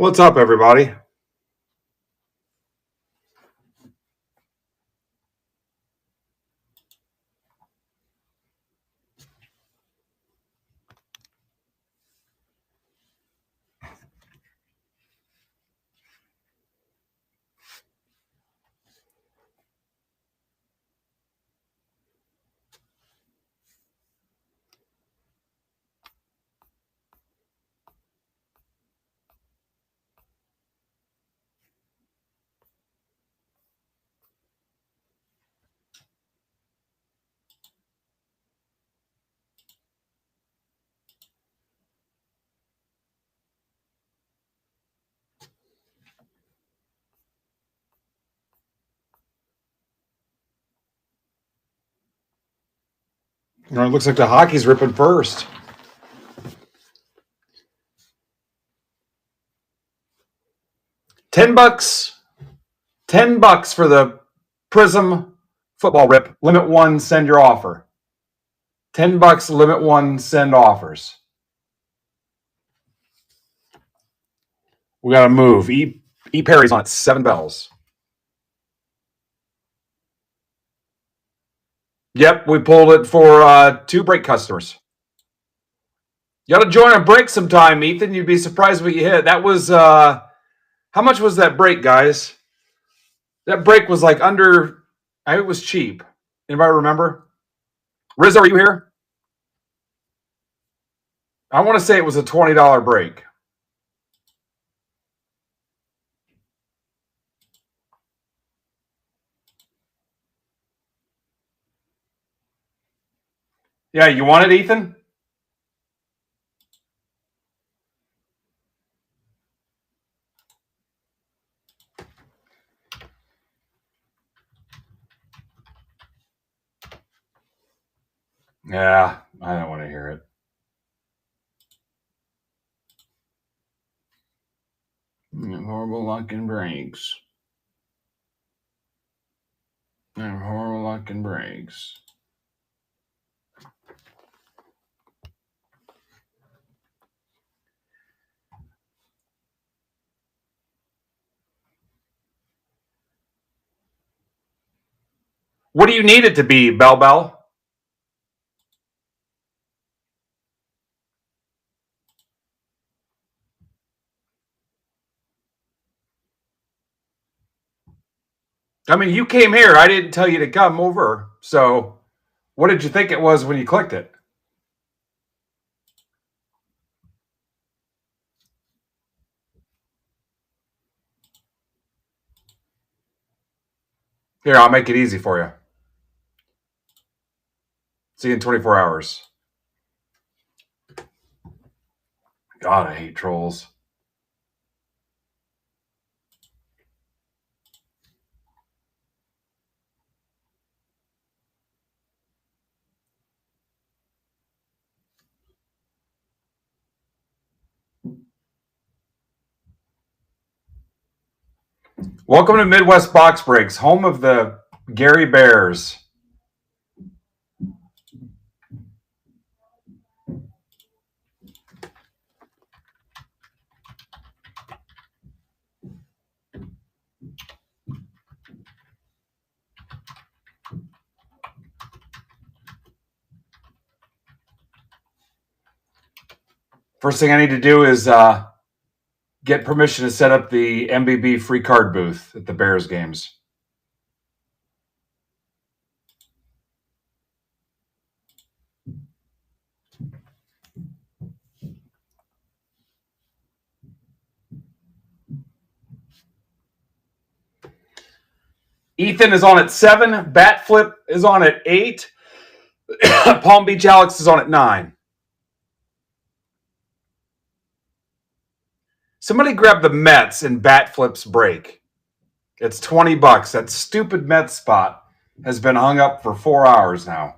What's up, everybody? It looks like the hockey's ripping first. $10. $10 for the Prism football rip. Limit one, send your offer. $10, limit one, send offers. We got to move. E Perry's on it, 7 bells. Yep, we pulled it for 2 break customers. You got to join a break sometime, Ethan. You'd be surprised what you hit. That was, how much was that break, guys? That break was like under, it was cheap. Anybody remember? Riz, are you here? I want to say it was a $20 break. Yeah, you want it, Ethan? Yeah, I don't want to hear it. Horrible luck and breaks. Horrible luck and breaks. What do you need it to be, Bell Bell? I mean, you came here. I didn't tell you to come over. So what did you think it was when you clicked it? Here, I'll make it easy for you. See you in 24 hours. God, I hate trolls. Welcome to Midwest Box Breaks, home of the Gary Bears. First thing I need to do is get permission to set up the MBB free card booth at the Bears games. Ethan is on at 7. Bat Flip is on at 8. Palm Beach Alex is on at 9. Somebody grab the Mets in Bat Flip's break. It's $20. That stupid Mets spot has been hung up for 4 hours now.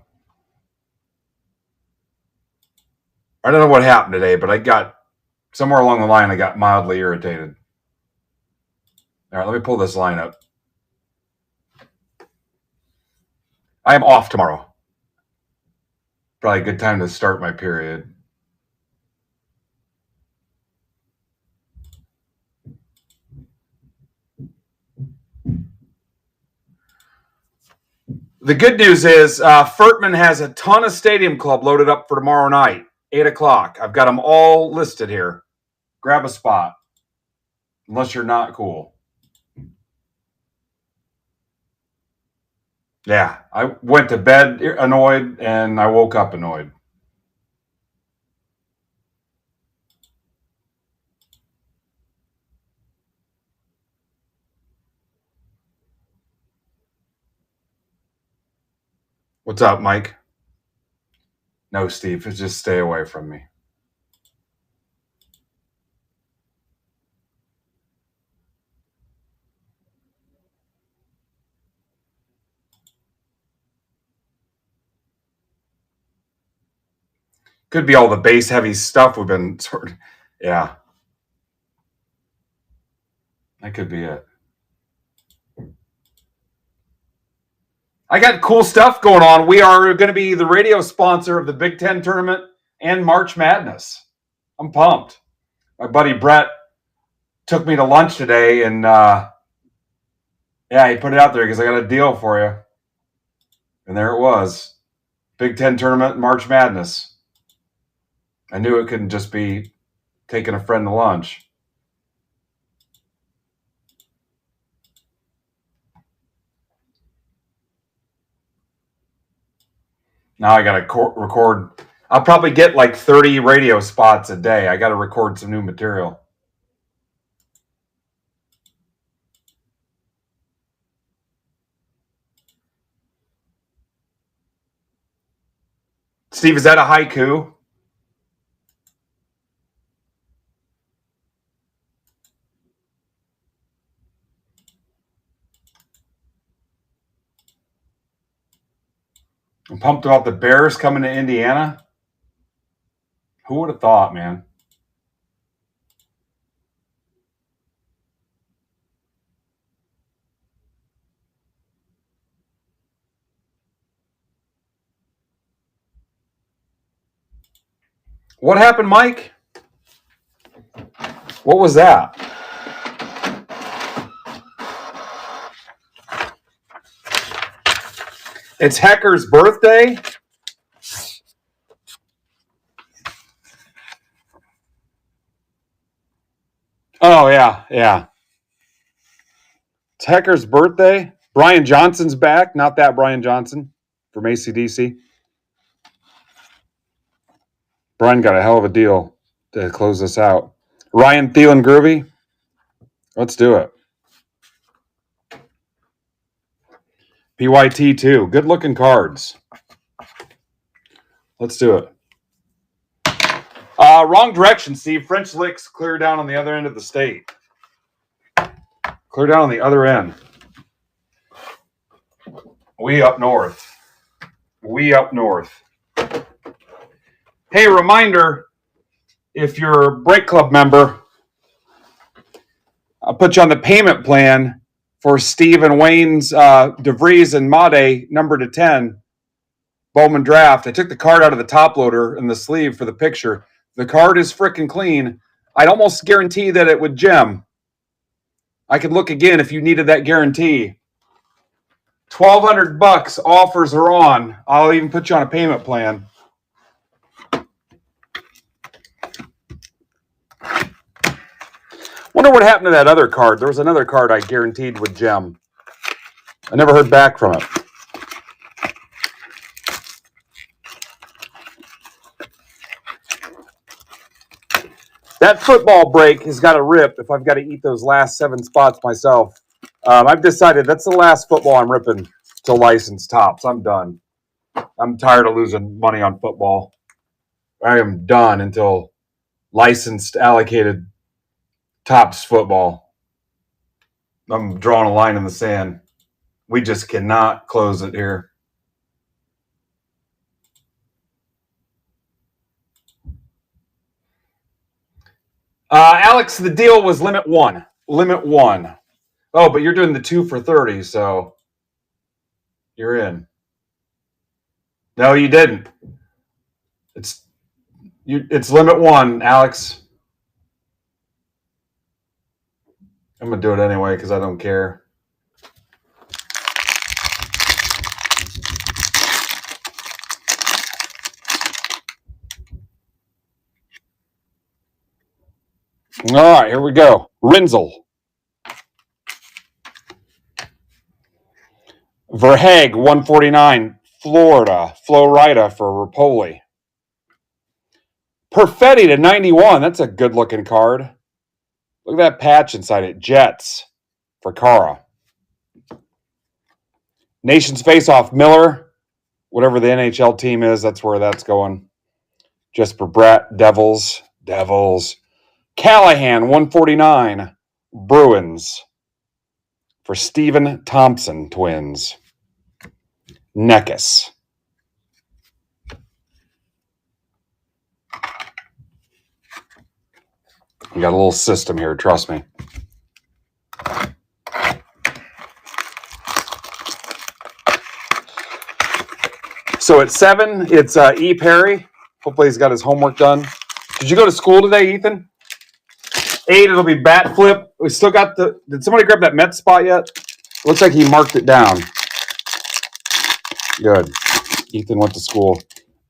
I don't know what happened today, but I got somewhere along the line, I got mildly irritated. All right, let me pull this line up. I am off tomorrow. Probably a good time to start my period. The good news is Furtman has a ton of Stadium Club loaded up for tomorrow night, 8 o'clock. I've got them all listed here. Grab a spot, unless you're not cool. Yeah, I went to bed annoyed, and I woke up annoyed. What's up, Mike? No, Steve, just stay away from me. Could be all the base heavy stuff we've been yeah. That could be it. I got cool stuff going on. We are going to be the radio sponsor of the Big Ten tournament and March Madness. I'm pumped. My buddy Brett took me to lunch today, and he put it out there because I got a deal for you. And there it was. Big Ten tournament, March Madness. I knew it couldn't just be taking a friend to lunch. Now I got to record. I'll probably get like 30 radio spots a day. I got to record some new material. Steve, is that a haiku? I'm pumped about the Bears coming to Indiana. Who would have thought, man? What happened, Mike? What was that? It's Hecker's birthday? Oh, yeah. It's Hecker's birthday. Brian Johnson's back. Not that Brian Johnson from AC/DC. Brian got a hell of a deal to close this out. Ryan Thielen Groovy. Let's do it. PYT 2. Good looking cards. Let's do it. Wrong direction, Steve. French Licks clear down on the other end of the state. Clear down on the other end. We up north. Hey, reminder, if you're a Break Club member, I'll put you on the payment plan for Steve and Wayne's DeVries and Made number to 10 Bowman draft. I took the card out of the top loader and the sleeve for the picture. The card is freaking clean. I'd almost guarantee that it would gem. I could look again if you needed that guarantee. $1,200 offers are on. I'll even put you on a payment plan. Wonder what happened to that other card. There was another card I guaranteed would gem. I never heard back from it. That football break has got to rip if I've got to eat those last 7 spots myself. I've decided that's the last football I'm ripping till license tops. I'm done. I'm tired of losing money on football. I am done until licensed allocated tops football. I'm drawing a line in the sand. We just cannot close it here. Alex, the deal was limit one. Oh, but you're doing the 2 for 30, so you're in. No, you didn't. It's limit 1, Alex. I'm gonna do it anyway because I don't care. All right, here we go. Renzel. Verhaeg, 149. Florida. Florida for Rapoli. Perfetti to 91. That's a good-looking card. Look at that patch inside it. Jets for Cara. Nations face-off. Miller. Whatever the NHL team is, that's where that's going. Jesper Bratt. Devils. Callahan, 149. Bruins for Stephen Thompson Twins. Neckus. We got a little system here, trust me. So at 7, it's E. Perry. Hopefully he's got his homework done. Did you go to school today, Ethan? 8, it'll be bat flip. We still got the... Did somebody grab that Met spot yet? Looks like he marked it down. Good. Ethan went to school.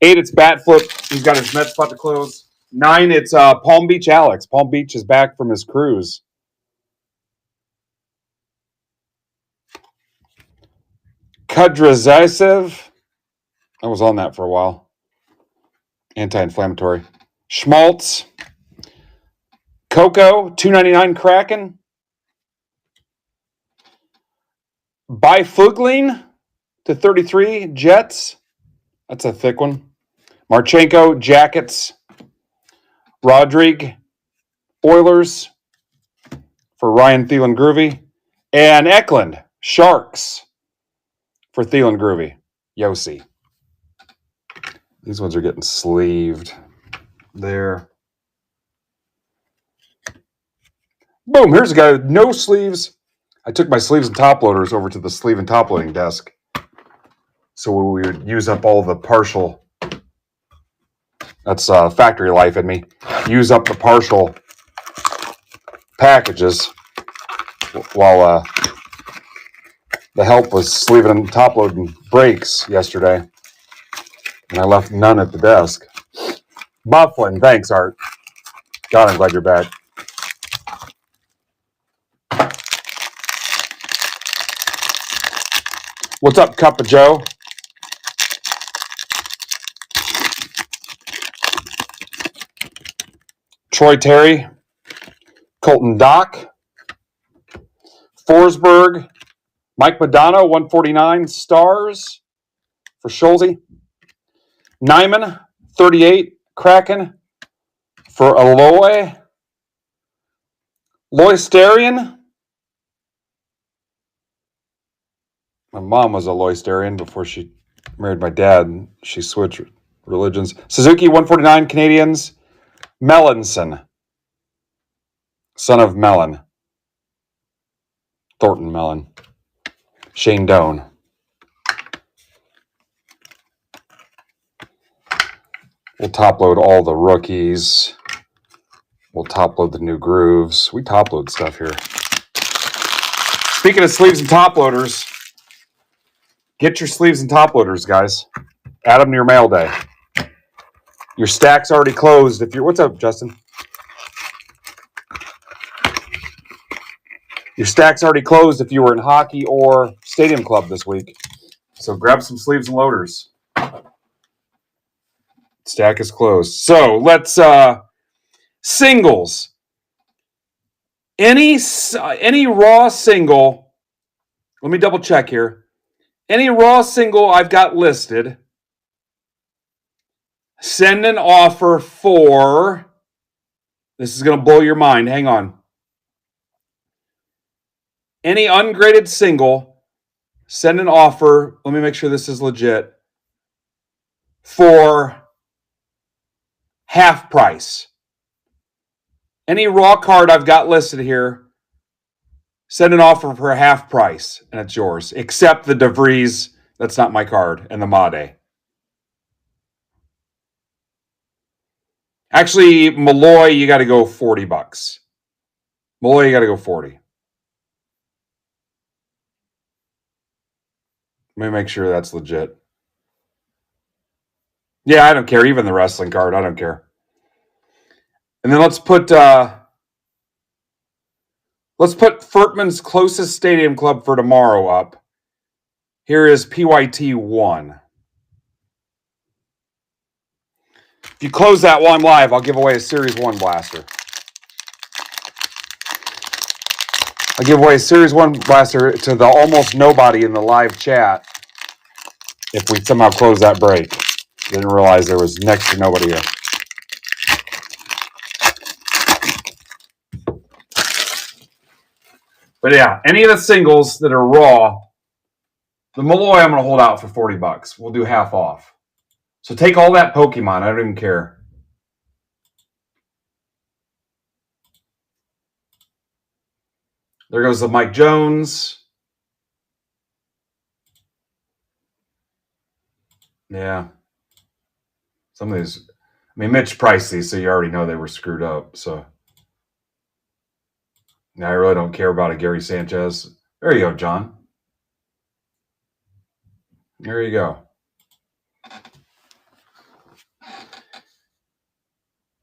8, it's bat flip. He's got his Met spot to close. 9, it's Palm Beach Alex. Palm Beach is back from his cruise. Kudrazasev. I was on that for a while. Anti-inflammatory. Schmaltz. Coco, 299 Kraken. Bifugline to 33 Jets. That's a thick one. Marchenko, Jackets. Rodrigue, Oilers for Ryan Thielen Groovy. And Eklund, Sharks for Thielen Groovy. Yossi. These ones are getting sleeved. There. Boom, here's a guy with no sleeves. I took my sleeves and top loaders over to the sleeve and top loading desk. So we would use up all the partial. That's factory life in me. Use up the partial packages while the help was sleeving and top loading brakes yesterday. And I left none at the desk. Bufflin, thanks, Art. God, I'm glad you're back. What's up, Cup of Joe? Troy Terry, Colton Dock, Forsberg, Mike Madonna, 149 stars for Schulze. Nyman, 38, Kraken for Aloy. Loisterian. My mom was a Loisterian before she married my dad. She switched religions. Suzuki, 149 Canadians. Mellinson, son of Mellon. Thornton Mellon. Shane Doan. We'll top load all the rookies. We'll top load the new grooves. We top load stuff here. Speaking of sleeves and top loaders, get your sleeves and top loaders, guys. Add them to your mail day. Your stack's already closed. If you're, what's up, Justin? Your stack's already closed if you were in hockey or stadium club this week. So grab some sleeves and loaders. Stack is closed. So let's singles. Any raw single. Let me double check here. Any raw single I've got listed. Send an offer for. This is going to blow your mind. Hang on. Any ungraded single, send an offer. Let me make sure this is legit. For half price. Any raw card I've got listed here, send an offer for half price, and it's yours. Except the DeVries, that's not my card, and the Made. Actually, Malloy, you got to go $40. Malloy, you got to go 40. Let me make sure that's legit. Yeah, I don't care. Even the wrestling card, I don't care. And then let's put Let's put Furtman's closest stadium club for tomorrow up. Here is PYT 1. If you close that while I'm live, I'll give away a Series 1 blaster. I'll give away a Series 1 blaster to the almost nobody in the live chat if we somehow close that break. Didn't realize there was next to nobody here. But yeah, any of the singles that are raw, the Malloy I'm going to hold out for $40. We'll do half off. So take all that Pokemon. I don't even care. There goes the Mike Jones. Yeah. Some of these, I mean, Mitch priced these, so you already know they were screwed up. So I really don't care about a Gary Sanchez. There you go, John. There you go.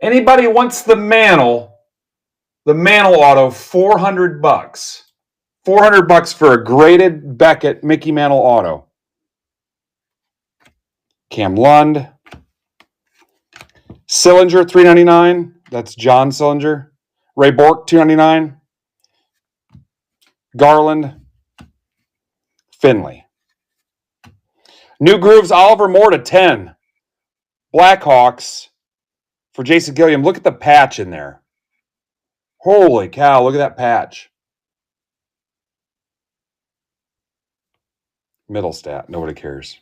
Anybody wants the Mantle auto, $400. $400 for a graded Beckett Mickey Mantle auto. Cam Lund. Sillinger, $399. That's John Sillinger. Ray Bork, $299. Garland. Finley. New Grooves, Oliver Moore to 10. Blackhawks for Jason Gilliam. Look at the patch in there. Holy cow, look at that patch. Middle stat, nobody cares.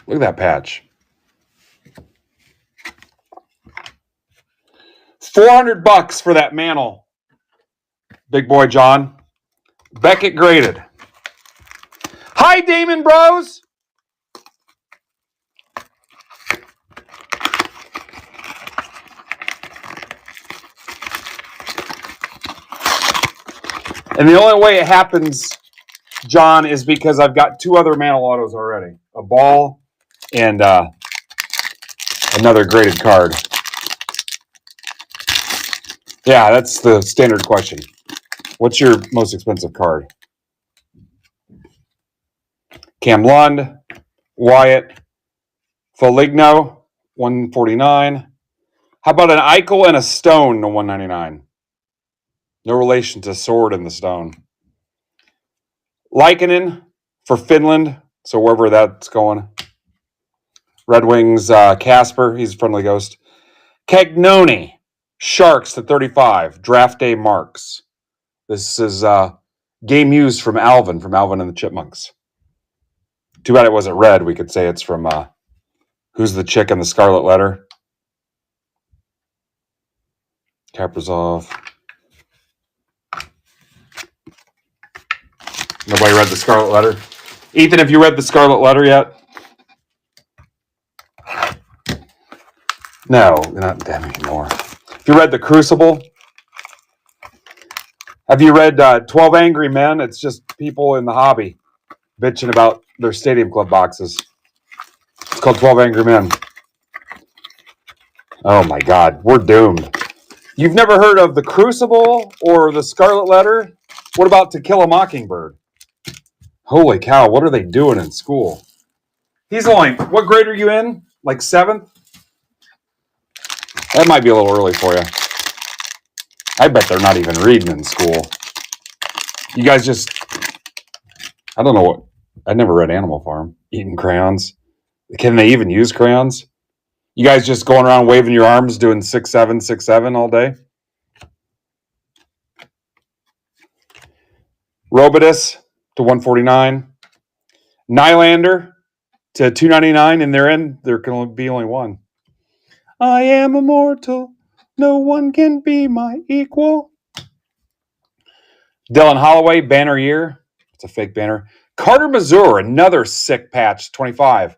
Look at that patch. $400 for that Mantle. Big boy John. Beckett graded. Hi, Damon Bros. And the only way it happens, John, is because I've got two other Mantle autos already. A ball and another graded card. Yeah, that's the standard question. What's your most expensive card? Cam Lund, Wyatt, Foligno, $149. How about an Eichel and a Stone to $199? No relation to Sword and the Stone. Lykinen for Finland, so wherever that's going. Red Wings, Casper, he's a friendly ghost. Cagnoni, Sharks to 35, draft day marks. This is game used from Alvin and the Chipmunks. Too bad it wasn't red. We could say it's from Who's the Chick in the Scarlet Letter? Kaprizov. Nobody read the Scarlet Letter? Ethan, have you read the Scarlet Letter yet? No, not that anymore. Have you read The Crucible? Have you read 12 Angry Men? It's just people in the hobby bitching about their Stadium Club boxes. It's called 12 Angry Men. Oh my God, we're doomed. You've never heard of The Crucible or The Scarlet Letter? What about To Kill a Mockingbird? Holy cow, what are they doing in school? He's only, what grade are you in? Like 7th? That might be a little early for you. I bet they're not even reading in school. You guys just, I don't know what, I never read Animal Farm. Eating crayons. Can they even use crayons? You guys just going around waving your arms doing 6-7, 6-7 all day? Robitus to 149. Nylander to 299, and there can be only one. I am immortal. No one can be my equal. Dylan Holloway, banner year. It's a fake banner. Carter Mazur, another sick patch, 25.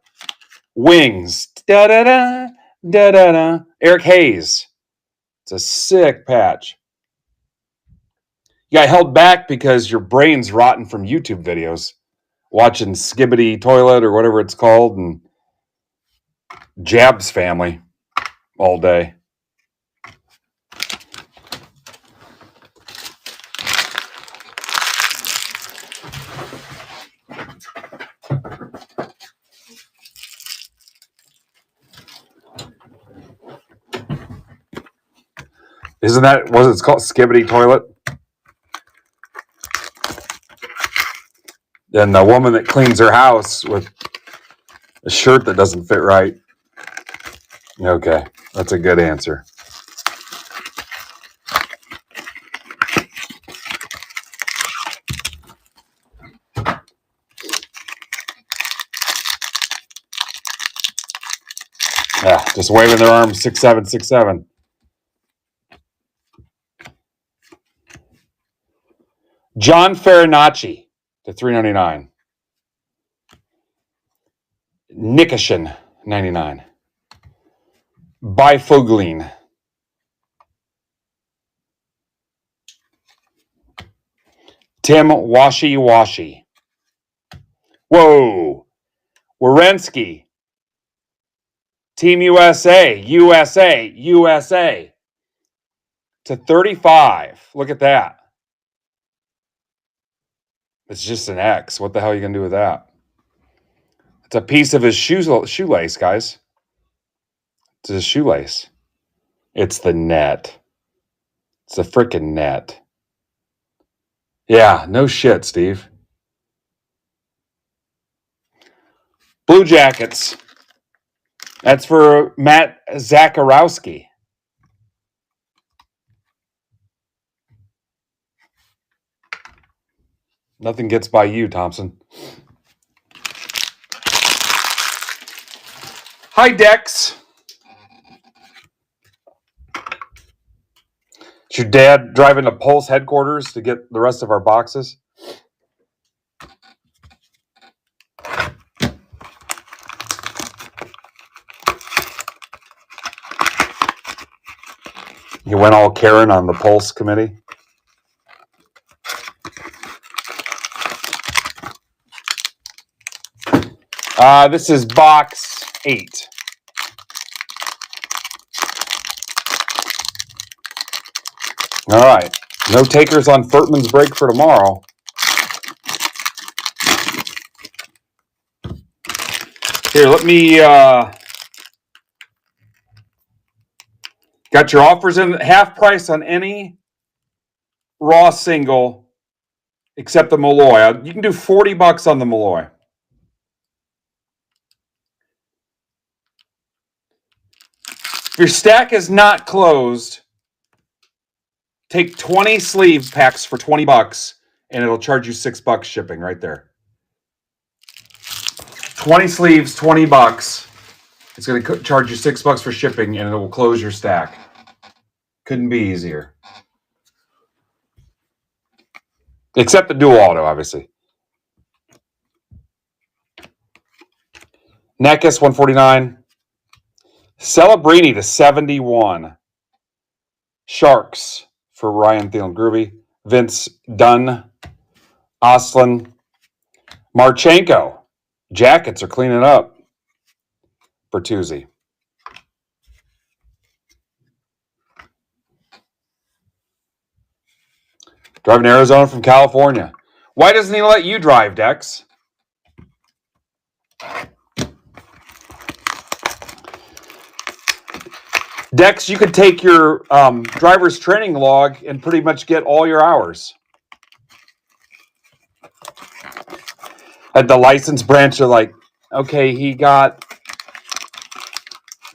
Wings. Da-da-da, da-da-da. Eric Hayes. It's a sick patch. You got held back because your brain's rotten from YouTube videos. Watching Skibbity Toilet or whatever it's called and Jab's Family all day. Isn't that what it's called? Skibbity toilet? And the woman that cleans her house with a shirt that doesn't fit right. Okay, that's a good answer. Yeah, just waving their arms, 6767. John Farinacci to 399. Nikishin, 99. Bifogline. Tim Washi. Whoa. Wierenski. Team USA. To 35. Look at that. It's just an X. What the hell are you going to do with that? It's a piece of his shoelace, guys. It's his shoelace. It's the net. It's the freaking net. Yeah, no shit, Steve. Blue Jackets. That's for Matt Zakarowski. Nothing gets by you, Thompson. Hi, Dex. Is your dad driving to Pulse headquarters to get the rest of our boxes? He went all Karen on the Pulse committee. This is box 8. All right. No takers on Furtman's break for tomorrow. Here, let me... got your offers in half price on any raw single except the Malloy. You can do $40 on the Malloy. If your stack is not closed, take 20 sleeve packs for $20 and it'll charge you $6 shipping right there. 20 sleeves, $20. It's going to charge you $6 for shipping and it will close your stack. Couldn't be easier. Except the dual auto, obviously. Neckis, 149. Celebrini to 71. Sharks for Ryan Thielen Groovy. Vince Dunn. Oslin. Marchenko. Jackets are cleaning up. Bertuzzi. Driving to Arizona from California. Why doesn't he let you drive, Dex? Dex, you could take your driver's training log and pretty much get all your hours. At the license branch, they're like, okay, he got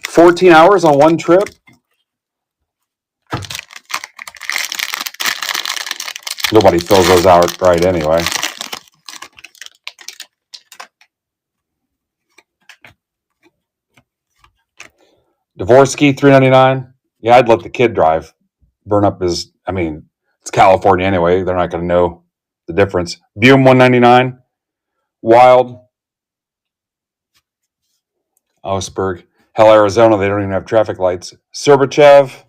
14 hours on one trip. Nobody fills those out right anyway. Dvorsky, $3.99. Yeah, I'd let the kid drive. Burn up his, it's California anyway. They're not going to know the difference. Bume, $1.99. Wild. Osberg. Hell, Arizona, they don't even have traffic lights. Serbachev.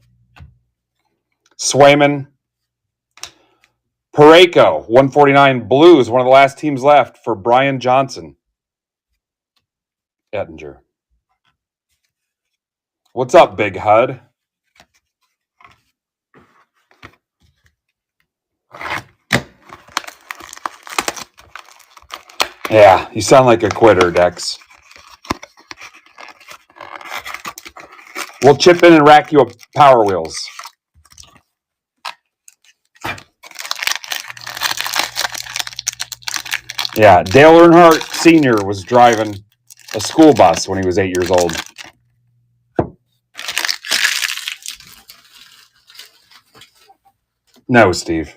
Swayman. Pareko, 149. Blues, one of the last teams left for Brian Johnson. Ettinger. What's up, Big Hud? Yeah, you sound like a quitter, Dex. We'll chip in and rack you up Power Wheels. Yeah, Dale Earnhardt Sr. was driving a school bus when he was 8 years old. No, Steve.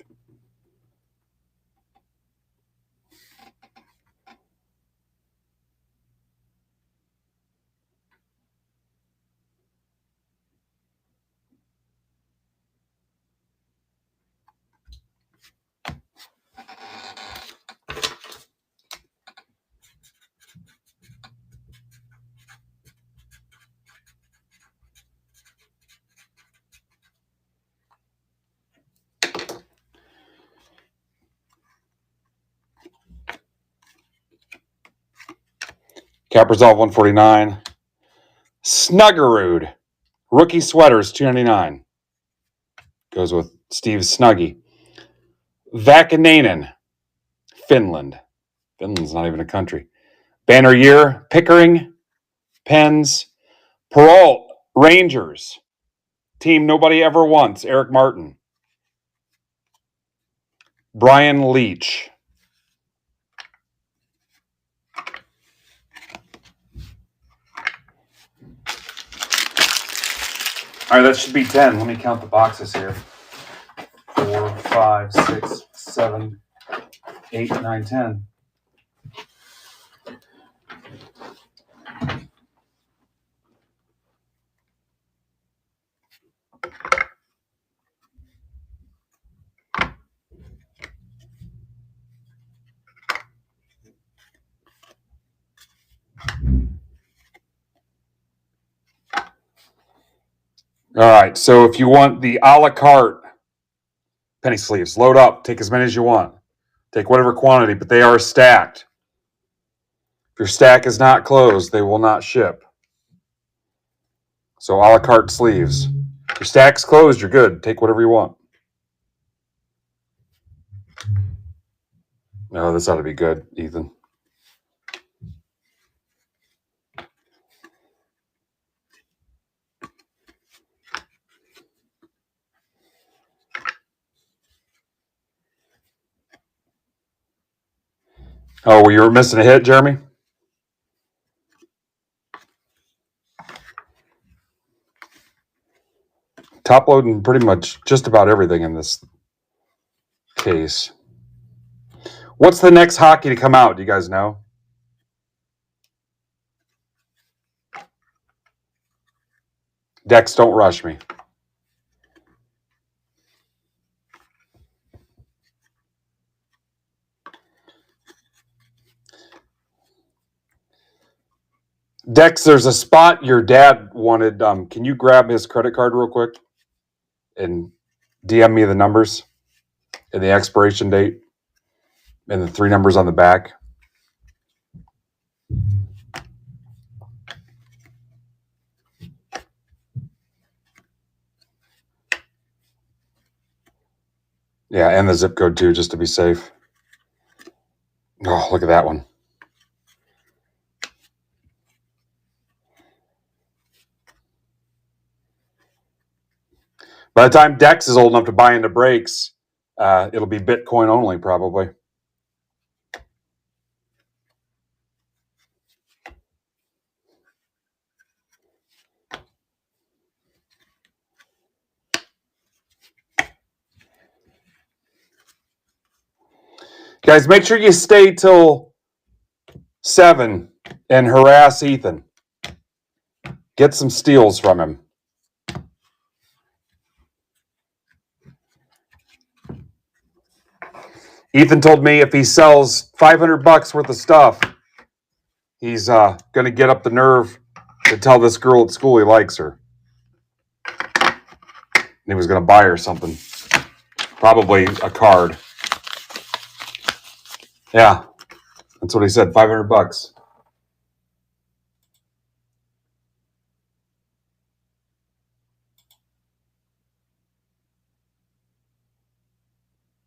Cap Resolve 149. Snuggerud. Rookie sweaters $2.99. Goes with Steve Snuggy. Vakanainen. Finland. Finland's not even a country. Banner year. Pickering. Pens. Peralt. Rangers. Team nobody ever wants. Eric Martin. Brian Leach. All right, that should be 10. Let me count the boxes here. 4, 5, 6, 7, 8, 9, 10. All right, so if you want the a la carte penny sleeves, load up. Take as many as you want. Take whatever quantity, but they are stacked. If your stack is not closed, they will not ship. So a la carte sleeves. If your stack's closed, you're good. Take whatever you want. Oh, this ought to be good, Ethan. Oh, well, you were missing a hit, Jeremy? Top loading pretty much just about everything in this case. What's the next hockey to come out? Do you guys know? Dex, don't rush me. Dex, there's a spot your dad wanted. Can you grab his credit card real quick and DM me the numbers and the expiration date and the 3 numbers on the back? Yeah, and the zip code too, just to be safe. Oh, look at that one. By the time Dex is old enough to buy into breaks, it'll be Bitcoin only, probably. Guys, make sure you stay till 7 and harass Ethan. Get some steals from him. Ethan told me if he sells $500 worth of stuff, he's going to get up the nerve to tell this girl at school he likes her. And he was going to buy her something. Probably a card. Yeah, that's what he said, $500.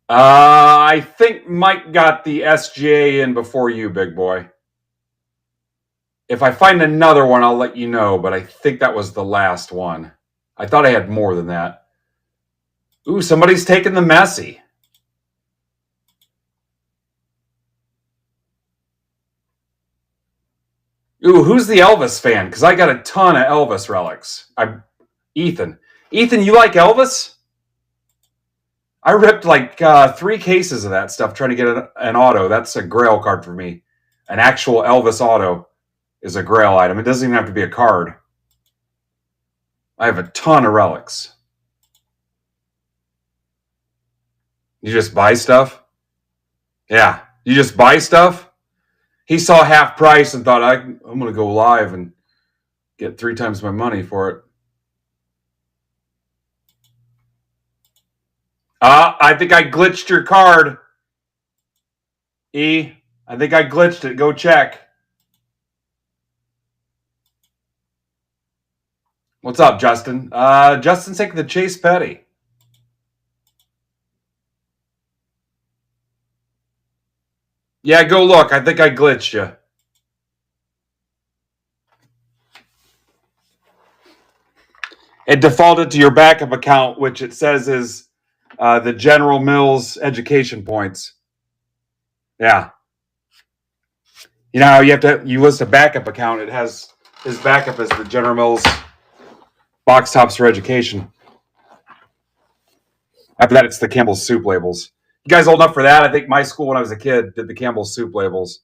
I think Mike got the SGA in before you, big boy. If I find another one, I'll let you know, but I think that was the last one. I thought I had more than that. Ooh, somebody's taking the Messi. Ooh, who's the Elvis fan? Because I got a ton of Elvis relics. Ethan. Ethan, you like Elvis? I ripped like 3 cases of that stuff trying to get an auto. That's a grail card for me. An actual Elvis auto is a grail item. It doesn't even have to be a card. I have a ton of relics. You just buy stuff? Yeah. You just buy stuff? He saw half price and thought, I'm going to go live and get 3 times my money for it. I think I glitched your card. E, I think I glitched it. Go check. What's up, Justin? Justin's taking the Chase Petty. Yeah, go look. I think I glitched you. It defaulted to your backup account, which it says is the General Mills education points. Yeah. You know how you list a backup account, it has his backup as the General Mills box tops for education. After that, it's the Campbell's soup labels. You guys old enough for that? I think my school when I was a kid did the Campbell's soup labels.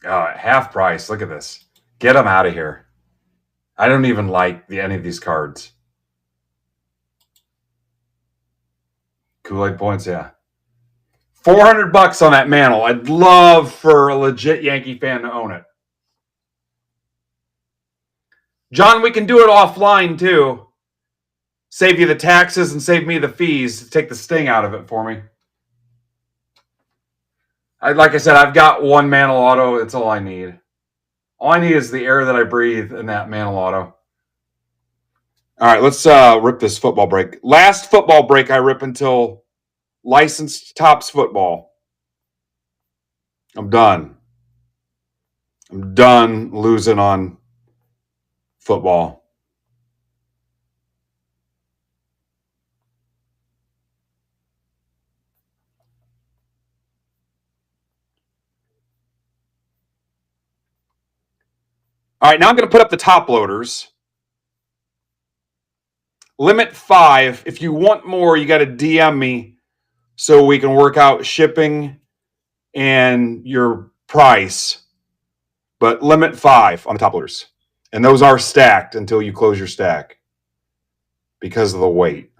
Oh, at half price. Look at this. Get them out of here. I don't even like any of these cards. Kool-Aid points, yeah. $400 on that mantle. I'd love for a legit Yankee fan to own it. John, we can do it offline too. Save you the taxes and save me the fees. Take the sting out of it for me. Like I said, I've got one mantle auto. It's all I need. All I need is the air that I breathe in that mantle auto. All right, let's rip this football break. Last football break I rip until licensed Tops football. I'm done. I'm done losing on football. All right, now I'm going to put up the top loaders. Limit 5. If you want more, you got to DM me so we can work out shipping and your price. But limit 5 on the top loaders. And those are stacked until you close your stack because of the weight.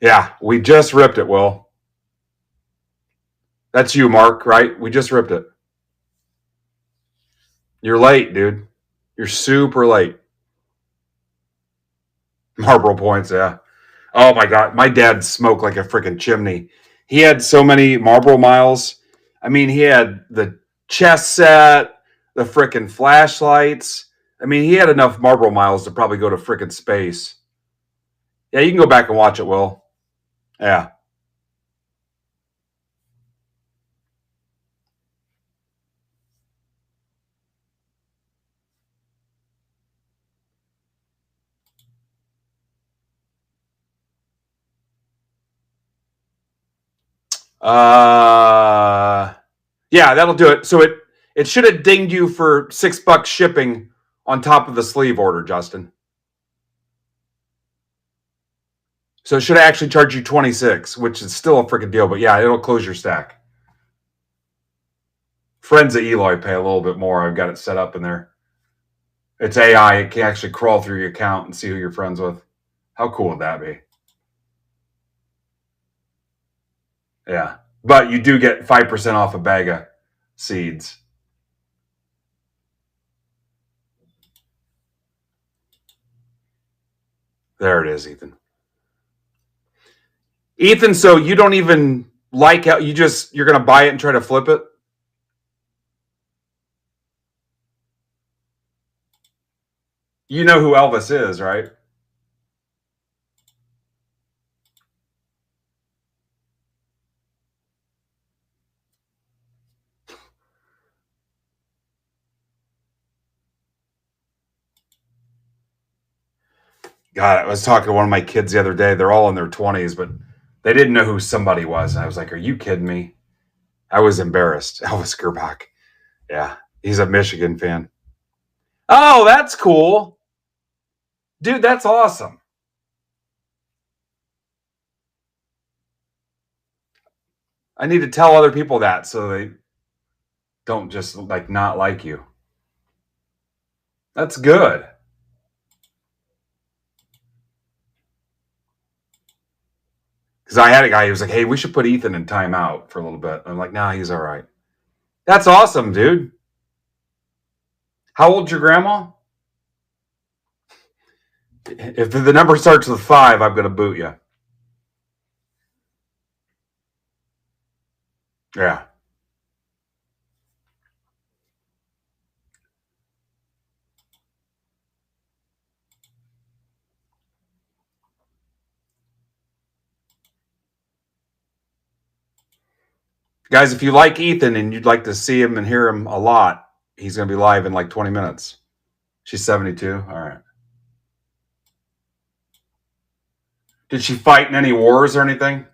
Yeah, we just ripped it, Will. That's you, Mark, right? We just ripped it. You're late, dude. You're super late. Marlboro points, yeah. Oh my God. My dad smoked like a freaking chimney. He had so many Marlboro miles. I mean, he had the chess set, the freaking flashlights. I mean, he had enough Marlboro miles to probably go to freaking space. Yeah, you can go back and watch it, Will. Yeah. Yeah, that'll do it. So it should have dinged you for $6 shipping on top of the sleeve order, Justin. So it should have actually charged you 26, which is still a freaking deal. But yeah, it'll close your stack. Friends at Eloy pay a little bit more. I've got it set up in there. It's AI. It can actually crawl through your account and see who you're friends with. How cool would that be? Yeah. But you do get 5% off a bag of seeds. There it is, Ethan. Ethan, so you don't even like how you're going to buy it and try to flip it? You know who Elvis is, right? God, I was talking to one of my kids the other day. They're all in their 20s, but they didn't know who somebody was. And I was like, are you kidding me? I was embarrassed. Elvis Gerbach. Yeah, he's a Michigan fan. Oh, that's cool. Dude, that's awesome. I need to tell other people that so they don't just like not like you. That's good. Because I had a guy who was like, hey, we should put Ethan in timeout for a little bit. I'm like, nah, he's all right. That's awesome, dude. How old's your grandma? If the number starts with 5, I'm going to boot you. Yeah. Guys, if you like Ethan and you'd like to see him and hear him a lot, he's going to be live in like 20 minutes. She's 72. All right. Did she fight in any wars or anything?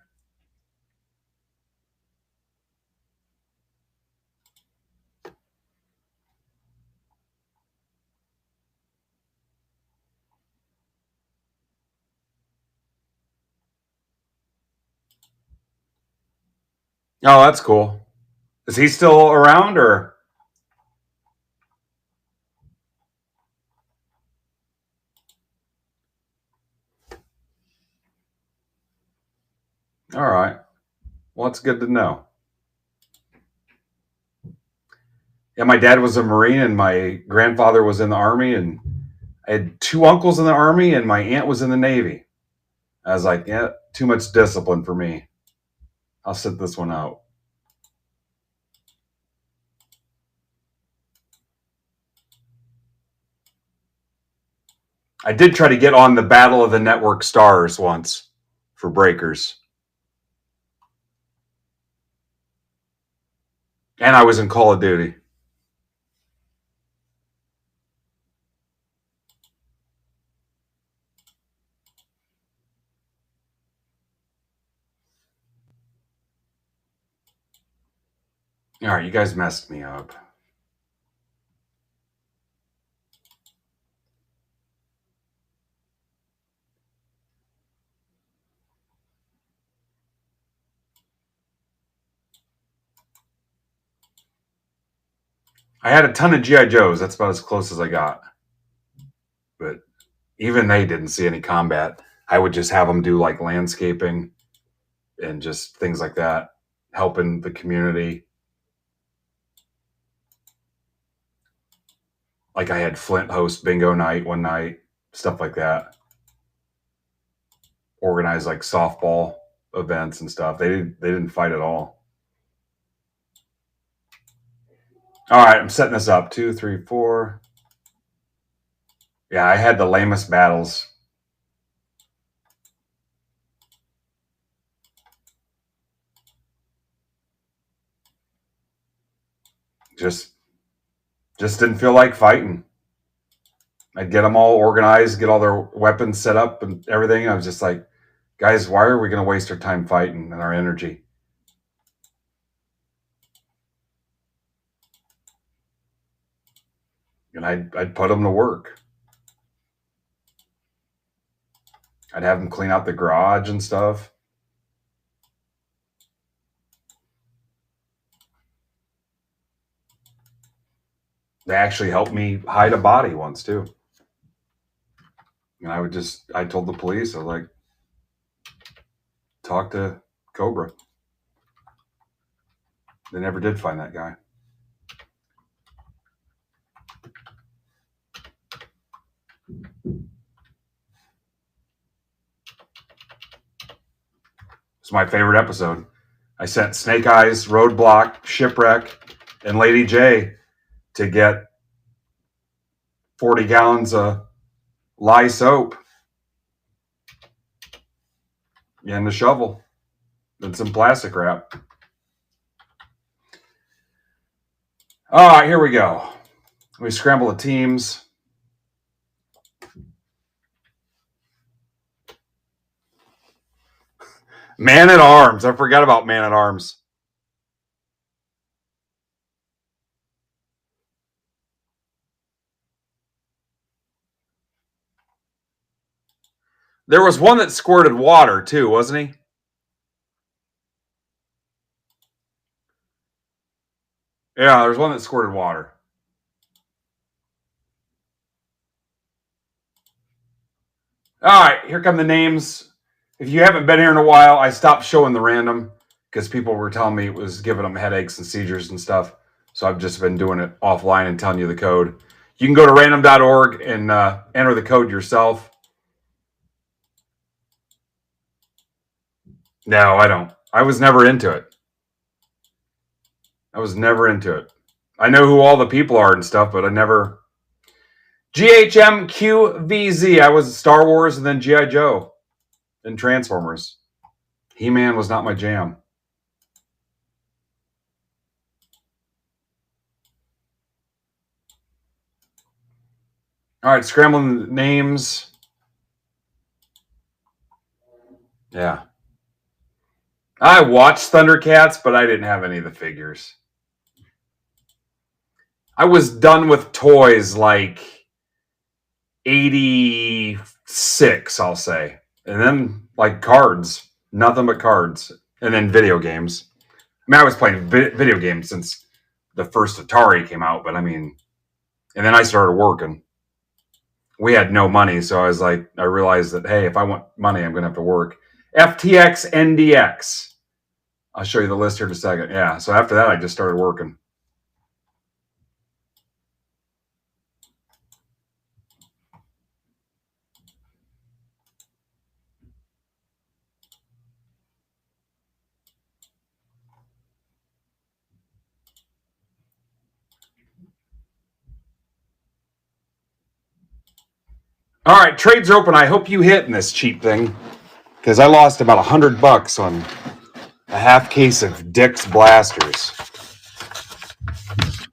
Oh, that's cool. Is he still around or? All right. Well, it's good to know. Yeah, my dad was a Marine and my grandfather was in the Army, and I had 2 uncles in the Army and my aunt was in the Navy. I was like, yeah, too much discipline for me. I'll sit this one out. I did try to get on the Battle of the Network Stars once for breakers. And I was in Call of Duty. All right, you guys messed me up. I had a ton of GI Joes. That's about as close as I got. But even they didn't see any combat. I would just have them do like landscaping and just things like that, helping the community. Like I had Flint host bingo night one night, stuff like that. Organize like softball events and stuff. They didn't fight at all. All right, I'm setting this up. 2, 3, 4. Yeah, I had the lamest battles. Just didn't feel like fighting. I'd get them all organized, get all their weapons set up and everything. I was just like, guys, why are we going to waste our time fighting and our energy? And I'd put them to work. I'd have them clean out the garage and stuff. They actually helped me hide a body once too. And I told the police, I was like, talk to Cobra. They never did find that guy. It's my favorite episode. I sent Snake Eyes, Roadblock, Shipwreck, and Lady J to get 40 gallons of lye soap and the shovel and some plastic wrap. All right, here we go. We scramble the teams. Man at Arms. I forgot about Man at Arms. There was one that squirted water too, wasn't he? Yeah, there's one that squirted water. All right, here come the names. If you haven't been here in a while, I stopped showing the random because people were telling me it was giving them headaches and seizures and stuff. So I've just been doing it offline and telling you the code. You can go to random.org and enter the code yourself. No, I don't. I was never into it. I know who all the people are and stuff, but I never. GHMQVZ. I was Star Wars and then G.I. Joe and Transformers. He-Man was not my jam. All right, scrambling the names. Yeah. I watched Thundercats, but I didn't have any of the figures. I was done with toys like 86, I'll say. And then like cards, nothing but cards. And then video games. I mean, I was playing video games since the first Atari came out, but I mean, and then I started working. We had no money, so I realized that, hey, if I want money, I'm going to have to work. FTX NDX. I'll show you the list here in a second. Yeah, so after that, I just started working. All right, trades are open. I hope you hit in this cheap thing because I lost about $100 on a half case of Dick's Blasters.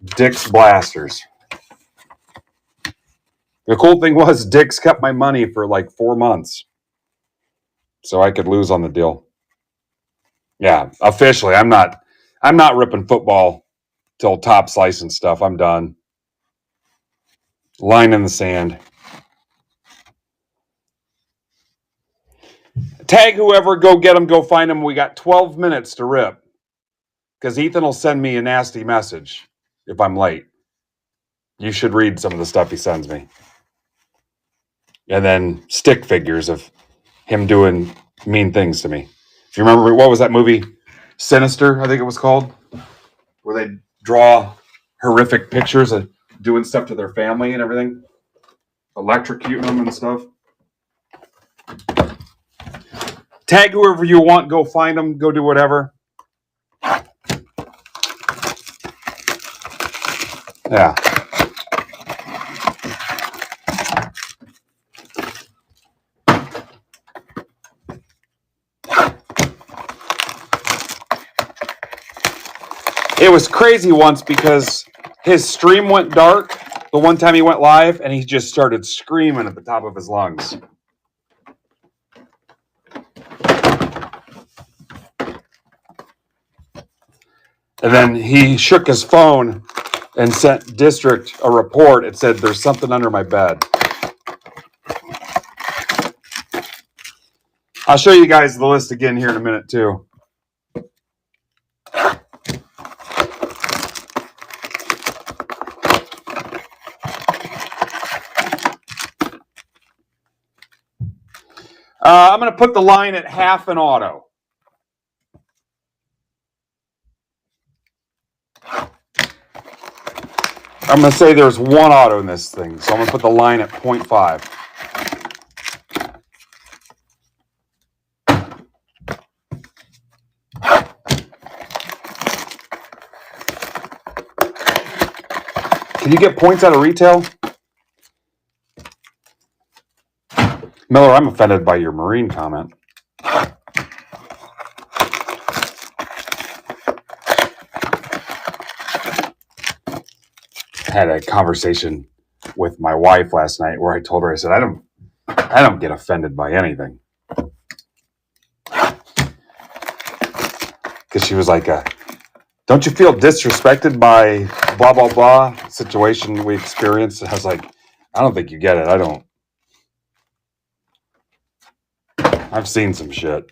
Dick's Blasters. The cool thing was Dick's kept my money for like 4 months, so I could lose on the deal. Yeah, officially, I'm not ripping football till top slice and stuff. I'm done. Line in the sand. Tag whoever, go get them, go find them. We got 12 minutes to rip because Ethan will send me a nasty message if I'm late. You should read some of the stuff he sends me. And then stick figures of him doing mean things to me. If you remember, what was that movie? Sinister, I think it was called, where they draw horrific pictures of doing stuff to their family and everything, electrocuting them and stuff. Tag whoever you want, go find them, go do whatever. Yeah. It was crazy once because his stream went dark the one time he went live, and he just started screaming at the top of his lungs. And then he shook his phone and sent district a report. It said, "There's something under my bed." I'll show you guys the list again here in a minute, too. I'm going to put the line at half an auto. I'm going to say there's one auto in this thing, so I'm going to put the line at 0.5. Can you get points out of retail? Miller, I'm offended by your Marine comment. I had a conversation with my wife last night where I told her, I said, I don't get offended by anything. because she was like, don't you feel disrespected by blah, blah, blah situation we experienced? And I was like, I don't think you get it. I don't. I've seen some shit.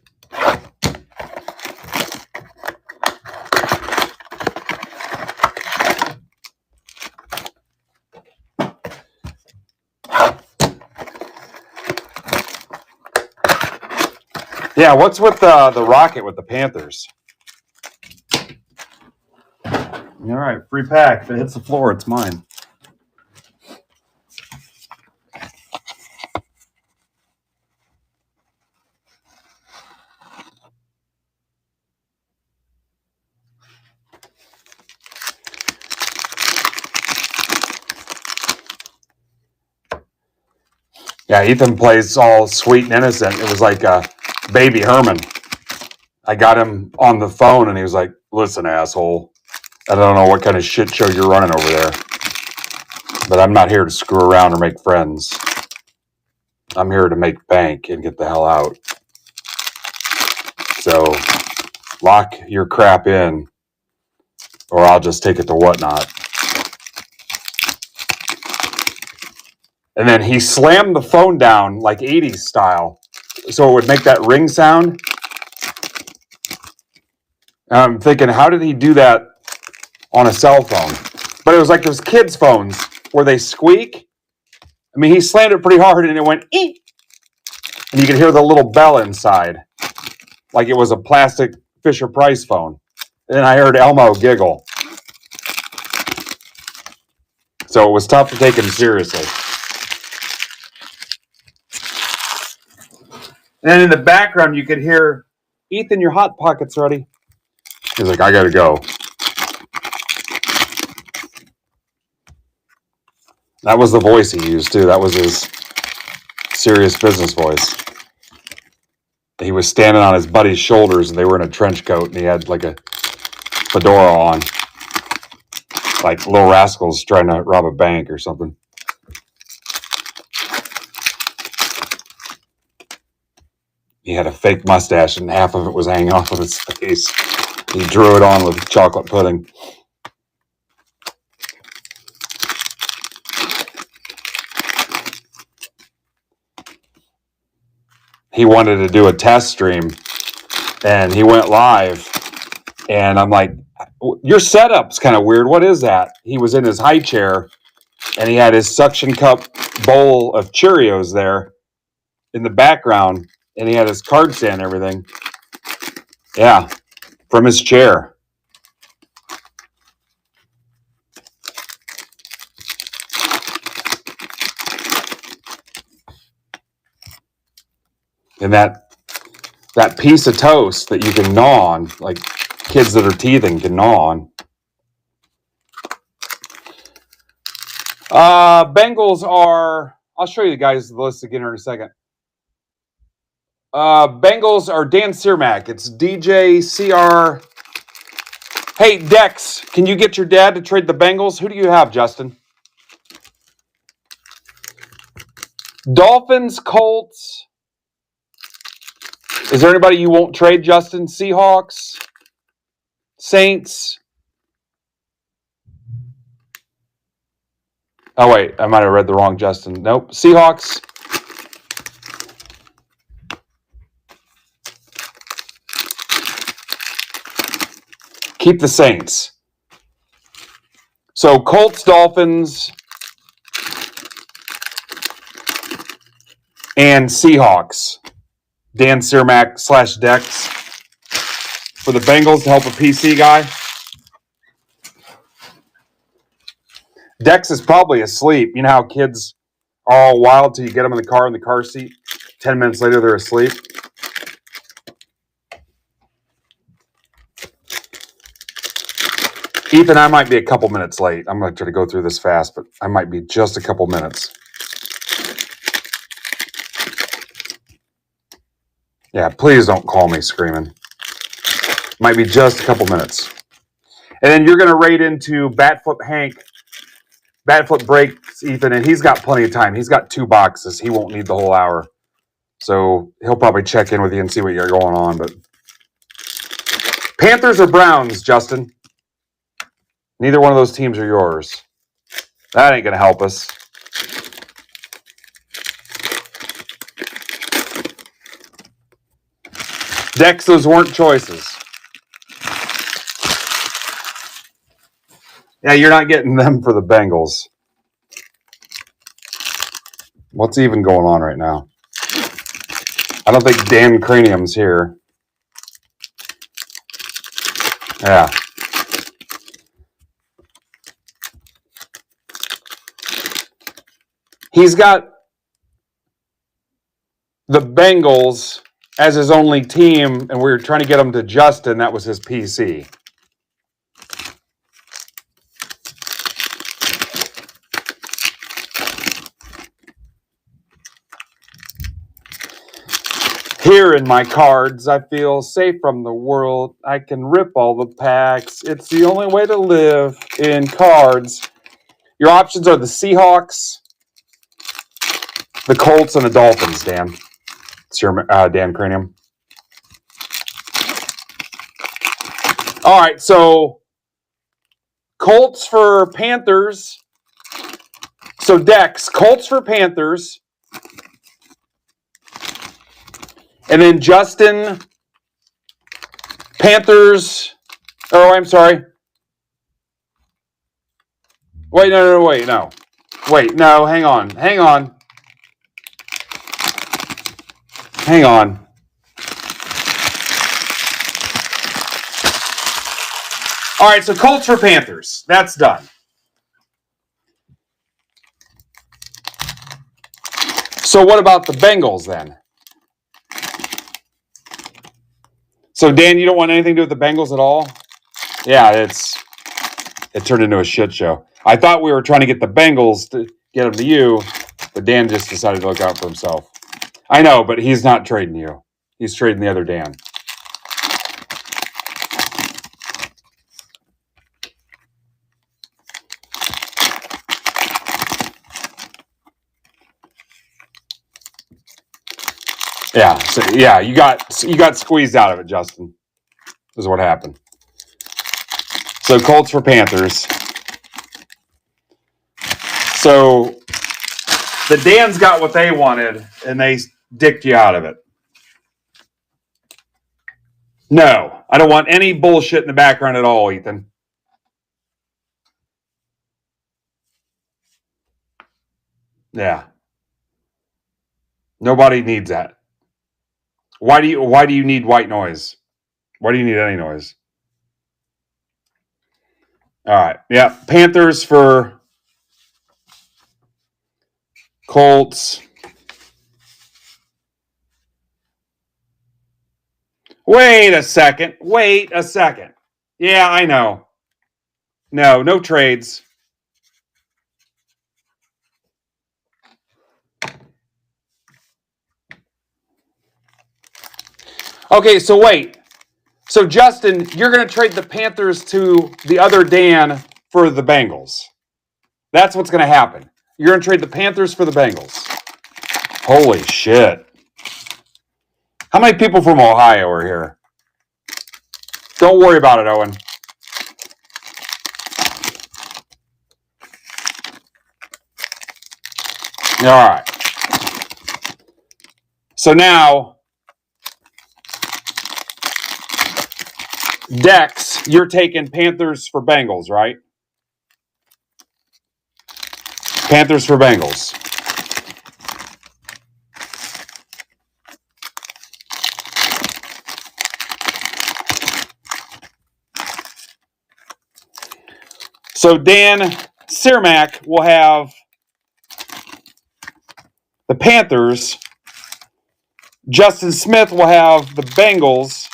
Yeah, what's with the rocket with the Panthers? All right, free pack. If it hits the floor, it's mine. Yeah, Ethan plays all sweet and innocent. It was like baby Herman. I got him on the phone and he was like, listen, asshole, I don't know what kind of shit show you're running over there, but I'm not here to screw around or make friends. I'm here to make bank and get the hell out. So lock your crap in or I'll just take it to whatnot. And then he slammed the phone down like 80s style so it would make that ring sound. And I'm thinking, how did he do that on a cell phone? But it was like those kids' phones where they squeak. I mean, he slammed it pretty hard and it went eek. And you could hear the little bell inside, like it was a plastic Fisher-Price phone. And then I heard Elmo giggle. So it was tough to take him seriously. And then in the background, you could hear, Ethan, your Hot Pocket's ready. He's like, I gotta go. That was the voice he used, too. That was his serious business voice. He was standing on his buddy's shoulders, and they were in a trench coat, and he had like a fedora on. Like Little Rascals trying to rob a bank or something. He had a fake mustache, and half of it was hanging off of his face. He drew it on with chocolate pudding. He wanted to do a test stream, and he went live. And I'm like, your setup's kind of weird. What is that? He was in his high chair, and he had his suction cup bowl of Cheerios there in the background, and he had his card stand and everything. Yeah, from his chair. And that piece of toast that you can gnaw on, like kids that are teething can gnaw on. Bengals are, I'll show you guys the list again in a second. Bengals are Dan Cermak. It's DJ CR. Hey, Dex, can you get your dad to trade the Bengals? Who do you have, Justin? Dolphins, Colts. Is there anybody you won't trade, Justin? Seahawks, Saints. Oh, wait, I might have read the wrong Justin. Nope. Seahawks. Keep the Saints. So Colts, Dolphins, and Seahawks. Dan Cermak / Dex for the Bengals to help a PC guy. Dex is probably asleep. You know how kids are all wild till you get them in the car seat. 10 minutes later, they're asleep. Ethan, I might be a couple minutes late. I'm going to try to go through this fast, but I might be just a couple minutes. Yeah, please don't call me screaming. Might be just a couple minutes. And then you're going to raid into Batflip Hank. Batflip breaks Ethan, and he's got plenty of time. He's got 2 boxes. He won't need the whole hour. So he'll probably check in with you and see what you're going on. But Panthers or Browns, Justin? Neither one of those teams are yours. That ain't going to help us. Dex, those weren't choices. Yeah, you're not getting them for the Bengals. What's even going on right now? I don't think Dan Cranium's here. Yeah. He's got the Bengals as his only team, and we were trying to get him to Justin. That was his PC. Here in my cards, I feel safe from the world. I can rip all the packs. It's the only way to live in cards. Your options are the Seahawks, the Colts, and the Dolphins, Dan. It's your Dan Cranium. All right, so Colts for Panthers. So Dex, Colts for Panthers. And then Justin, Panthers. Oh, I'm sorry. Wait, no. Wait, no, hang on. All right, so Colts for Panthers. That's done. So what about the Bengals then? So Dan, you don't want anything to do with the Bengals at all? Yeah, it turned into a shit show. I thought we were trying to get the Bengals to get them to you, but Dan just decided to look out for himself. I know, but he's not trading you. He's trading the other Dan. Yeah, so yeah, you got squeezed out of it, Justin. This is what happened. So Colts for Panthers. So the Dans got what they wanted, and they dicked you out of it. No, I don't want any bullshit in the background at all, Ethan. Yeah. Nobody needs that. Why do you need white noise? Why do you need any noise? All right. Yeah. Panthers for Colts. Wait a second. Yeah, I know. No trades. Okay, so wait. So Justin, you're going to trade the Panthers to the other Dan for the Bengals. That's what's going to happen. You're going to trade the Panthers for the Bengals. Holy shit. How many people from Ohio are here? Don't worry about it, Owen. All right. So now, Dex, you're taking Panthers for Bengals, right? Panthers for Bengals. So Dan Cermak will have the Panthers. Justin Smith will have the Bengals.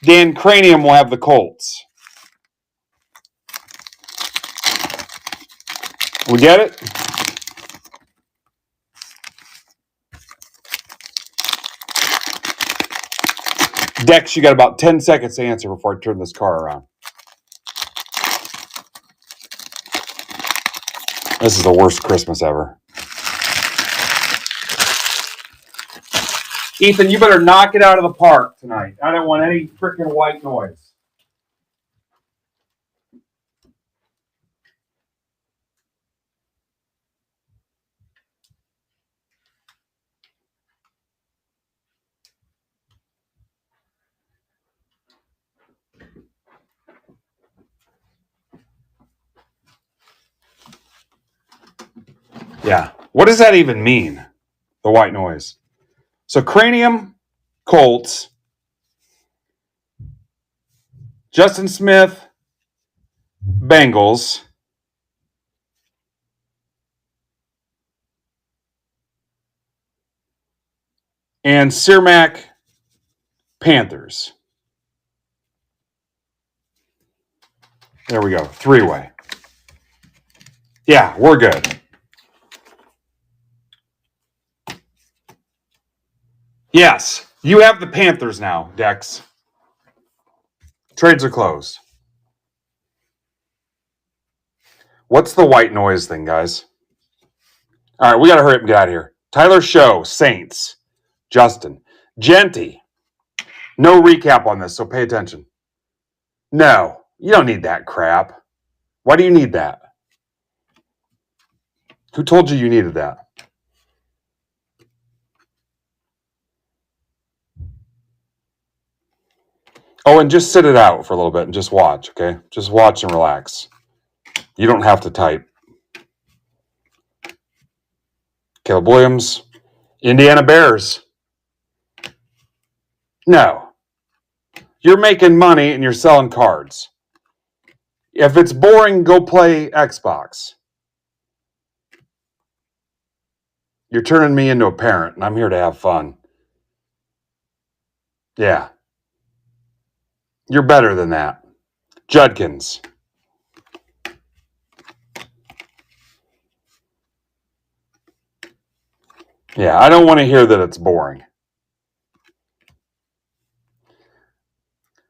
Dan Cranium will have the Colts. We get it? Dex, you got about 10 seconds to answer before I turn this car around. This is the worst Christmas ever. Ethan, you better knock it out of the park tonight. I don't want any freaking white noise. Yeah. What does that even mean? The white noise. So Cranium, Colts, Justin Smith, Bengals, and Cermak, Panthers. There we go. 3-way. Yeah, we're good. Yes, you have the Panthers now, Dex. Trades are closed. What's the white noise thing, guys? All right, we got to hurry up and get out of here. Tyler Show, Saints. Justin. Genty. No recap on this, so pay attention. No, you don't need that crap. Why do you need that? Who told you needed that? Oh, and just sit it out for a little bit and just watch, okay? Just watch and relax. You don't have to type. Caleb Williams. Indiana Bears. No. You're making money and you're selling cards. If it's boring, go play Xbox. You're turning me into a parent, and I'm here to have fun. Yeah. You're better than that. Judkins. Yeah, I don't want to hear that it's boring.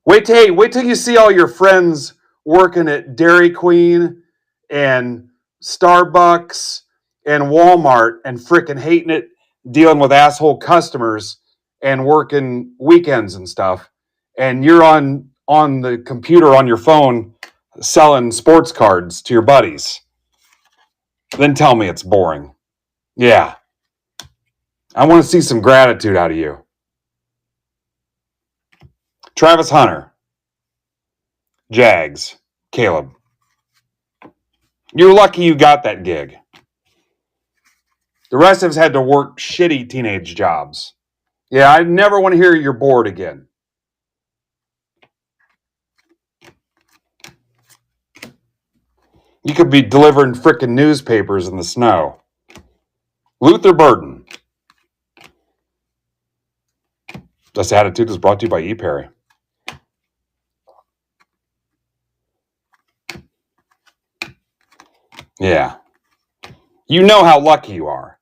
Wait till you see all your friends working at Dairy Queen and Starbucks and Walmart and freaking hating it, dealing with asshole customers and working weekends and stuff. And you're on the computer on your phone selling sports cards to your buddies. Then tell me it's boring. Yeah. I want to see some gratitude out of you. Travis Hunter. Jags. Caleb. You're lucky you got that gig. The rest of us had to work shitty teenage jobs. Yeah, I never want to hear you're bored again. You could be delivering frickin' newspapers in the snow. Luther Burden. This attitude is brought to you by E. Perry. Yeah. You know how lucky you are.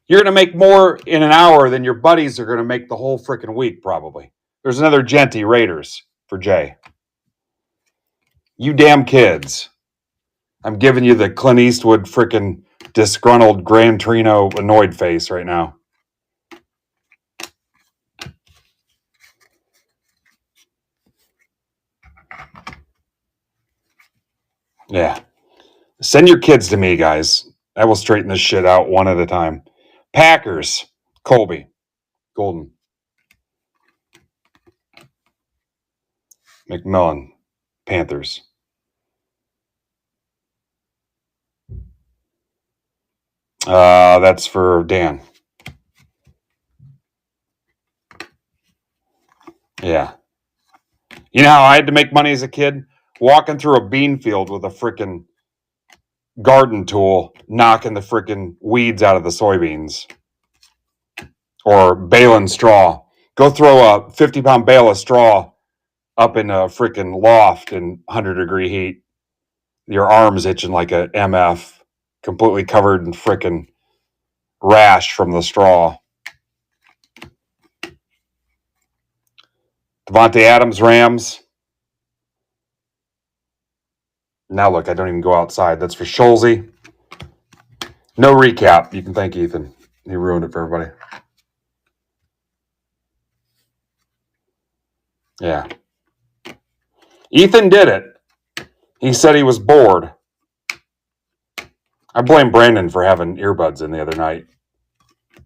You're going to make more in an hour than your buddies are going to make the whole frickin' week, probably. There's another Genty Raiders for Jay. You damn kids. I'm giving you the Clint Eastwood frickin' disgruntled Gran Torino annoyed face right now. Yeah. Send your kids to me, guys. I will straighten this shit out one at a time. Packers. Colby. Golden. McMillan. Panthers. That's for Dan. Yeah. You know how I had to make money as a kid? Walking through a bean field with a frickin' garden tool, knocking the frickin' weeds out of the soybeans. Or baling straw. Go throw a 50-pound bale of straw up in a frickin' loft in 100-degree heat. Your arm's itching like a MF, completely covered in frickin' rash from the straw. Devontae Adams, Rams. Now look, I don't even go outside. That's for Schulze. No recap. You can thank Ethan. He ruined it for everybody. Yeah. Ethan did it. He said he was bored. I blame Brandon for having earbuds in the other night.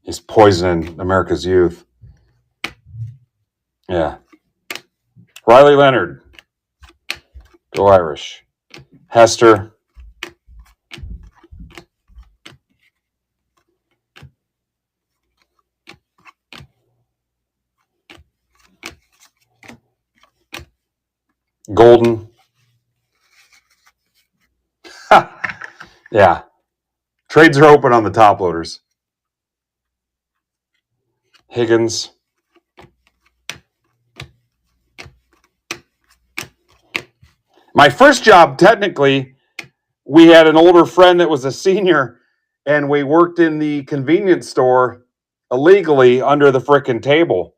He's poisoning America's youth. Yeah. Riley Leonard. Go Irish. Hester. Golden. Yeah. Trades are open on the top loaders. Higgins. My first job, technically, we had an older friend that was a senior, and we worked in the convenience store illegally under the frickin' table.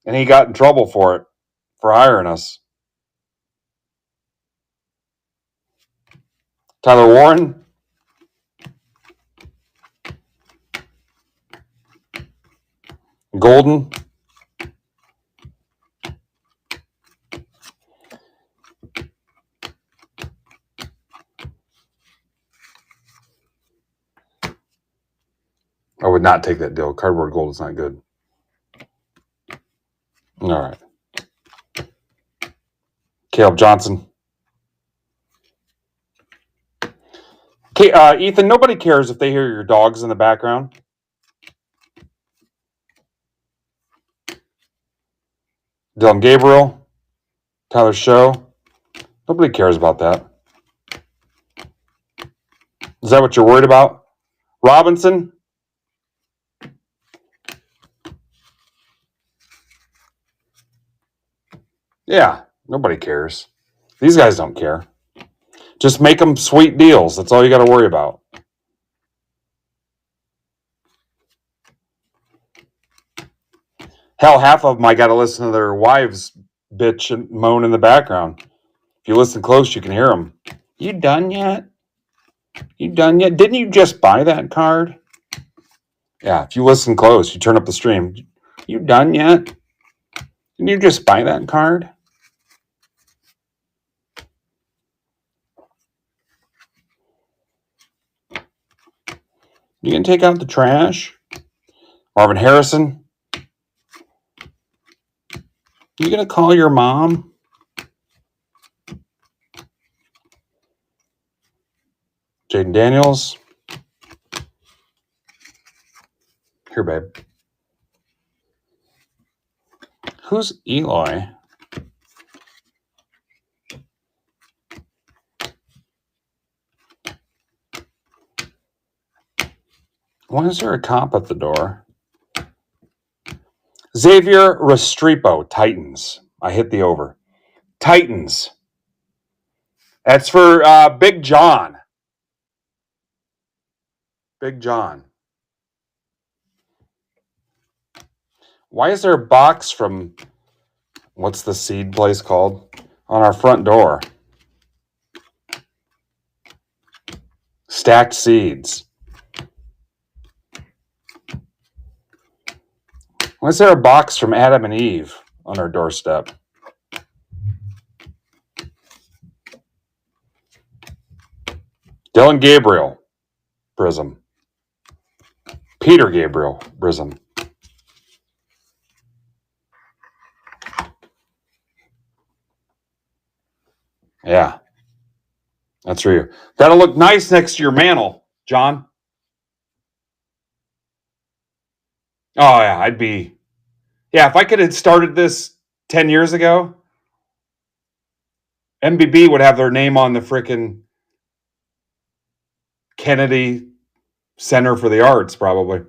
And he got in trouble for it, for hiring us. Tyler Warren. Golden. I would not take that deal. Cardboard gold is not good. All right. Caleb Johnson. Okay, Ethan, nobody cares if they hear your dogs in the background. Dylan Gabriel. Tyler Show. Nobody cares about that. Is that what you're worried about? Robinson. Yeah, nobody cares. These guys don't care. Just make them sweet deals. That's all you got to worry about. Hell, half of them I got to listen to their wives bitch and moan in the background. If you listen close, you can hear them. You done yet? You done yet? Didn't you just buy that card? Yeah, if you listen close, you turn up the stream. You done yet? Didn't you just buy that card? You gonna take out the trash? Marvin Harrison? You gonna call your mom? Jaden Daniels? Here, babe. Who's Eloy? Why is there a cop at the door? Xavier Restrepo, Titans. I hit the over. Titans. That's for Big John. Big John. Why is there a box from, what's the seed place called, on our front door? Stacked Seeds. Why is there a box from Adam and Eve on our doorstep? Dylan Gabriel, Prism. Peter Gabriel, Prism. Yeah. That's for you. That'll look nice next to your mantle, John. Oh, yeah, I'd be... Yeah, if I could have started this 10 years ago, MBB would have their name on the frickin' Kennedy Center for the Arts, probably.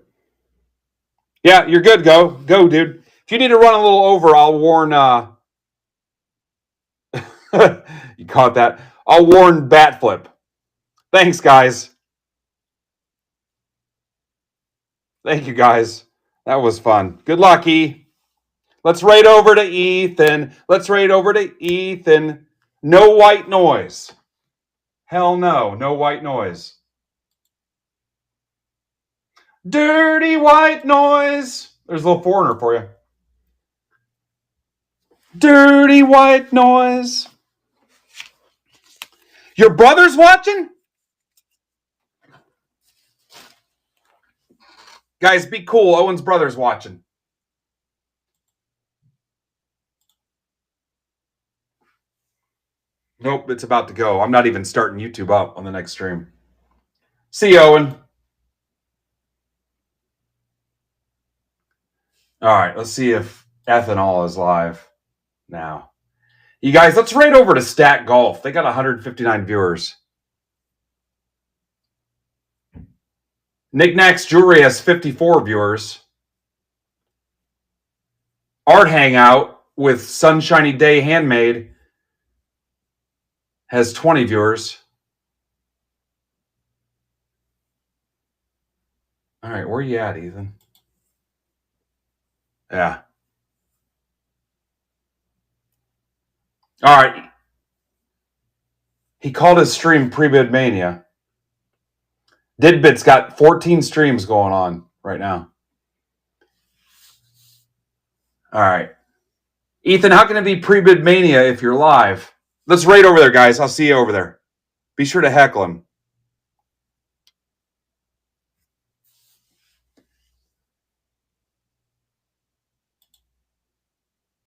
Yeah, you're good. Go, dude. If you need to run a little over, I'll warn... you caught that? I'll warn Batflip. Thanks, guys. Thank you, guys. That was fun. Good luck, E. Let's raid over to Ethan. Let's raid over to Ethan. No white noise. Hell no. No white noise. Dirty white noise. There's a little foreigner for you. Dirty white noise. Your brother's watching? Guys, be cool. Owen's brother's watching. Nope, it's about to go. I'm not even starting YouTube up on the next stream. See you, Owen. All right, let's see if ethanol is live now. You guys, let's rate over to Stat Golf. They got 159 viewers. Knickknacks Jewelry has 54 viewers. Art Hangout with Sunshiny Day Handmade has 20 viewers. All right, where are you at, Ethan? Yeah. All right. He called his stream Pre-Bid Mania. Didbit's got 14 streams going on right now. All right. Ethan, how can it be Pre-Bid Mania if you're live? Let's rate over there, guys. I'll see you over there. Be sure to heckle him.